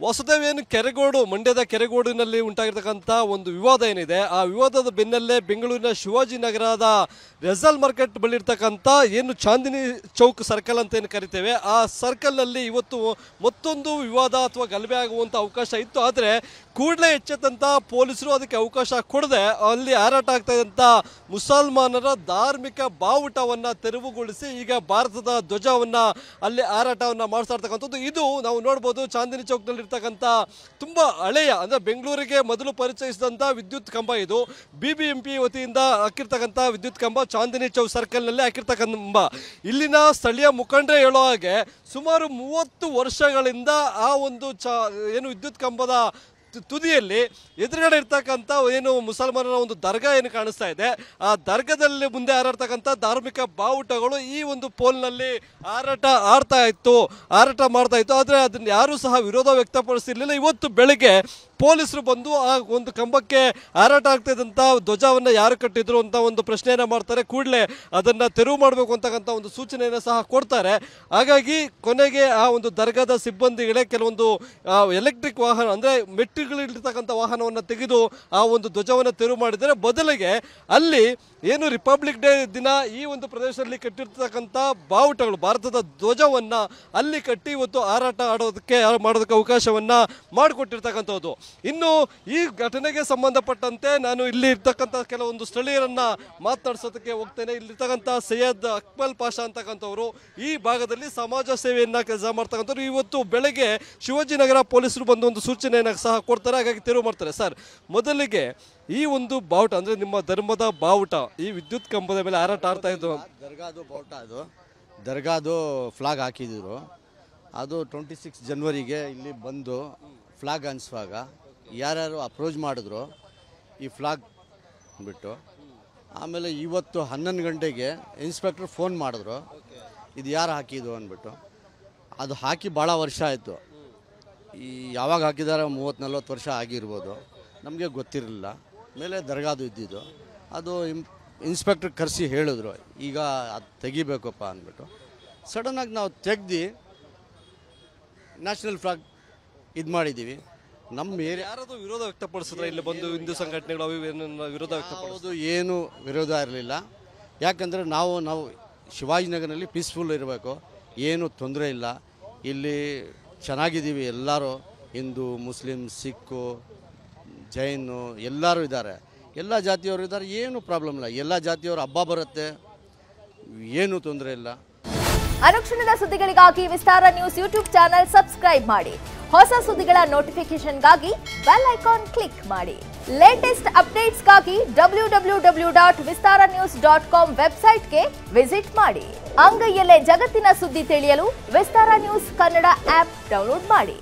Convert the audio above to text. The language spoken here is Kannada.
ವಾಸುದೇವ್ ಕೆರೆಗೋಡು ಮಂಡ್ಯದ ಕೆರೆಗೋಡಿನಲ್ಲಿ ಉಂಟಾಗಿರ್ತಕ್ಕಂಥ ಒಂದು ವಿವಾದ ಏನಿದೆ ಆ ವಿವಾದದ ಬೆನ್ನಲ್ಲೇ ಬೆಂಗಳೂರಿನ ಶಿವಾಜಿನಗರದ ರೆಸಲ್ ಮಾರ್ಕೆಟ್ ಬಳಿ ಇರ್ತಕ್ಕಂಥ ಏನು ಚಾಂದಿನಿ ಚೌಕ್ ಸರ್ಕಲ್ ಅಂತ ಏನು ಕರಿತೇವೆ ಆ ಸರ್ಕಲ್ನಲ್ಲಿ ಇವತ್ತು ಮತ್ತೊಂದು ವಿವಾದ ಅಥವಾ ಗಲಭೆ ಆಗುವಂಥ ಅವಕಾಶ ಇತ್ತು. ಆದರೆ ಕೂಡಲೇ ಎಚ್ಚೆತ್ತಂಥ ಪೊಲೀಸರು ಅದಕ್ಕೆ ಅವಕಾಶ ಕೊಡದೆ ಅಲ್ಲಿ ಹಾರಾಟ ಆಗ್ತಾ ಇದ್ದಂಥ ಮುಸಲ್ಮಾನರ ಧಾರ್ಮಿಕ ಬಾವುಟವನ್ನು ತೆರವುಗೊಳಿಸಿ ಈಗ ಭಾರತದ ಧ್ವಜವನ್ನು ಅಲ್ಲಿ ಹಾರಾಟವನ್ನು ಮಾಡಿಸ್ತಾ ಇರ್ತಕ್ಕಂಥದ್ದು. ಇದು ನಾವು ನೋಡ್ಬೋದು ಚಾಂದಿನಿ ಚೌಕ್ನಲ್ಲಿ ಇರ್ತಕ್ಕಂಥ ತುಂಬ ಹಳೆಯ ಅಂದರೆ ಬೆಂಗಳೂರಿಗೆ ಮೊದಲು ಪರಿಚಯಿಸಿದಂಥ ವಿದ್ಯುತ್ ಕಂಬ. ಇದು BBMP ವತಿಯಿಂದ ಹಾಕಿರ್ತಕ್ಕಂಥ ವಿದ್ಯುತ್ ಕಂಬ ಚಾಂದಿನಿ ಚೌಕ್ ಸರ್ಕಲ್ನಲ್ಲಿ ಹಾಕಿರ್ತಕ್ಕಂಥ ಕಂಬ. ಇಲ್ಲಿನ ಸ್ಥಳೀಯ ಮುಖಂಡರೇ ಹೇಳೋ ಹಾಗೆ ಸುಮಾರು 30 ವರ್ಷಗಳಿಂದ ಆ ಒಂದು ಏನು ವಿದ್ಯುತ್ ಕಂಬದ ತುದಿಯಲ್ಲಿ ಎದುರುಗಡೆ ಇರ್ತಕ್ಕಂಥ ಏನು ಮುಸಲ್ಮಾನರ ಒಂದು ದರ್ಗಾ ಏನು ಕಾಣಿಸ್ತಾ ಇದೆ ಆ ದರ್ಗಾದಲ್ಲಿ ಮುಂದೆ ಹಾರಾಡ್ತಕ್ಕಂಥ ಧಾರ್ಮಿಕ ಬಾವುಟಗಳು ಈ ಒಂದು ಪೋಲ್ನಲ್ಲಿ ಹಾರಾಟ ಮಾಡ್ತಾ ಇತ್ತು. ಆದರೆ ಅದನ್ನು ಯಾರೂ ಸಹ ವಿರೋಧ ವ್ಯಕ್ತಪಡಿಸಿರ್ಲಿಲ್ಲ. ಇವತ್ತು ಬೆಳಿಗ್ಗೆ ಪೊಲೀಸರು ಬಂದು ಆ ಒಂದು ಕಂಬಕ್ಕೆ ಹಾರಾಟ ಆಗ್ತಾ ಇದ್ದಂಥ ಧ್ವಜವನ್ನು ಯಾರು ಕಟ್ಟಿದ್ರು ಅಂತ ಒಂದು ಪ್ರಶ್ನೆಯನ್ನು ಮಾಡ್ತಾರೆ. ಕೂಡಲೇ ಅದನ್ನು ತೆರವು ಮಾಡಬೇಕು ಅಂತಕ್ಕಂಥ ಒಂದು ಸೂಚನೆಯನ್ನು ಸಹ ಕೊಡ್ತಾರೆ. ಹಾಗಾಗಿ ಕೊನೆಗೆ ಆ ಒಂದು ದರ್ಗಾದ ಸಿಬ್ಬಂದಿಗಳೇ ಕೆಲವೊಂದು ಎಲೆಕ್ಟ್ರಿಕ್ ವಾಹನ ಅಂದರೆ ಮೆಟ್ಟಿಗಳಿರ್ತಕ್ಕಂಥ ವಾಹನವನ್ನು ತೆಗೆದು ಆ ಒಂದು ಧ್ವಜವನ್ನು ತೆರವು ಮಾಡಿದರೆ ಬದಲಿಗೆ ಅಲ್ಲಿ ಏನು ರಿಪಬ್ಲಿಕ್ ಡೇ ದಿನ ಈ ಒಂದು ಪ್ರದೇಶದಲ್ಲಿ ಕಟ್ಟಿರ್ತಕ್ಕಂಥ ಬಾವುಟಗಳು ಭಾರತದ ಧ್ವಜವನ್ನು ಅಲ್ಲಿ ಕಟ್ಟಿ ಇವತ್ತು ಹಾರಾಟ ಮಾಡೋದಕ್ಕೆ ಅವಕಾಶವನ್ನು ಮಾಡಿಕೊಟ್ಟಿರ್ತಕ್ಕಂಥದ್ದು. ಇನ್ನು ಈ ಘಟನೆಗೆ ಸಂಬಂಧಪಟ್ಟಂತೆ ನಾನು ಇಲ್ಲಿ ಇರ್ತಕ್ಕಂಥ ಕೆಲವೊಂದು ಸ್ಥಳೀಯರನ್ನ ಮಾತನಾಡಿಸೋದಕ್ಕೆ ಹೋಗ್ತೇನೆ. ಇಲ್ಲಿರ್ತಕ್ಕಂಥ ಸೈಯದ್ ಅಕ್ಮಲ್ ಪಾಷಾ ಅಂತಕ್ಕಂಥವ್ರು ಈ ಭಾಗದಲ್ಲಿ ಸಮಾಜ ಸೇವೆಯನ್ನ ಕೆಲಸ ಮಾಡ್ತಕ್ಕಂಥವ್ರು. ಇವತ್ತು ಬೆಳಗ್ಗೆ ಶಿವಾಜಿನಗರ ಪೊಲೀಸರು ಬಂದು ಒಂದು ಸೂಚನೆಯನ್ನು ಸಹ ಕೊಡ್ತಾರೆ, ಹಾಗಾಗಿ ತೆರವು ಮಾಡ್ತಾರೆ. ಸರ್, ಮೊದಲಿಗೆ ಈ ಒಂದು ಬಾವುಟ ಅಂದರೆ ನಿಮ್ಮ ಧರ್ಮದ ಬಾವುಟ ಈ ವಿದ್ಯುತ್ ಕಂಬದ ಮೇಲೆ ಹಾರಾಟ ಆಡ್ತಾ ಇದ್ದು ದರ್ಗಾದು ಬಾವುಟ, ಅದು ದರ್ಗಾದು ಫ್ಲಾಗ್ ಹಾಕಿದ್ರು. ಅದು 26 ಜನವರಿಗೆ ಇಲ್ಲಿ ಬಂದು ಫ್ಲಾಗ್ ಅನಿಸುವಾಗ ಯಾರ್ಯಾರು ಅಪ್ರೋಚ್ ಮಾಡಿದ್ರು ಈ ಫ್ಲಾಗ್ ಬಿಟ್ಟು. ಆಮೇಲೆ ಇವತ್ತು 11 ಗಂಟೆಗೆ ಇನ್ಸ್ಪೆಕ್ಟರ್ ಫೋನ್ ಮಾಡಿದ್ರು, ಇದು ಯಾರು ಹಾಕಿದ್ದು ಅಂದ್ಬಿಟ್ಟು. ಅದು ಹಾಕಿ ಭಾಳ ವರ್ಷ ಆಯಿತು. ಈ ಯಾವಾಗ ಹಾಕಿದ್ದಾರೆ 30-40 ವರ್ಷ ಆಗಿರ್ಬೋದು, ನಮಗೆ ಗೊತ್ತಿರಲಿಲ್ಲ. ಮೇಲೆ ದರ್ಗಾದು ಇದ್ದಿದ್ದು ಅದು ಇನ್ಸ್ಪೆಕ್ಟ್ರ್ ಕರೆಸಿ ಹೇಳಿದ್ರು ಈಗ ಅದು ತೆಗಿಬೇಕಪ್ಪ ಅಂದ್ಬಿಟ್ಟು. ಸಡನ್ನಾಗಿ ನಾವು ತೆಗ್ದು ನ್ಯಾಷನಲ್ ಫ್ಲಾಗ್ ಇದು ಮಾಡಿದ್ದೀವಿ. ನಮ್ಮ ಏರಿಯಾ ಯಾರಾದರೂ ವಿರೋಧ ವ್ಯಕ್ತಪಡಿಸಿದ್ರೆ ಇಲ್ಲಿ ಬಂದು ಹಿಂದೂ ಸಂಘಟನೆಗಳು ವಿರೋಧ ವ್ಯಕ್ತಪಡಿಸೋದು ಏನು ವಿರೋಧ ಇರಲಿಲ್ಲ. ಯಾಕಂದರೆ ನಾವು ಶಿವಾಜಿನಗರನಲ್ಲಿ ಪೀಸ್ಫುಲ್ ಇರಬೇಕು, ಏನು ತೊಂದರೆ ಇಲ್ಲ. ಇಲ್ಲಿ ಚೆನ್ನಾಗಿದ್ದೀವಿ, ಎಲ್ಲರೂ ಹಿಂದೂ ಮುಸ್ಲಿಂ ಸಿಖ್ಖು ಜೈನು ಎಲ್ಲರೂ ಇದ್ದಾರೆ, ಎಲ್ಲ ಜಾತಿಯವರು ಇದ್ದಾರೆ, ಏನು ಪ್ರಾಬ್ಲಮ್ ಇಲ್ಲ. ಎಲ್ಲ ಜಾತಿಯವರು ಹಬ್ಬ ಬರುತ್ತೆ, ಏನು ತೊಂದರೆ ಇಲ್ಲ. ಅನುಕ್ಷಣದ ಸುದ್ದಿಗಳಿಗಾಗಿ ವಿಸ್ತಾರ ನ್ಯೂಸ್ ಯೂಟ್ಯೂಬ್ ಚಾನೆಲ್ ಸಬ್ಸ್ಕ್ರೈಬ್ ಮಾಡಿ. ಹೊಸ ಸುದ್ದಿಗಳ ನೋಟಿಫಿಕೇಶನ್ಗಾಗಿ ಬೆಲ್ ಐಕಾನ್ ಕ್ಲಿಕ್ ಮಾಡಿ. ಲೇಟೆಸ್ಟ್ ಅಪ್ಡೇಟ್ಸ್ಗಾಗಿ www.vistaranews.com ವೆಬ್ಸೈಟ್ಗೆ ವಿಸಿಟ್ ಮಾಡಿ. ಅಂಗೈಯಲ್ಲೇ ಜಗತ್ತಿನ ಸುದ್ದಿ ತಿಳಿಯಲು ವಿಸ್ತಾರ ನ್ಯೂಸ್ ಕನ್ನಡ ಆಪ್ ಡೌನ್ಲೋಡ್ ಮಾಡಿ.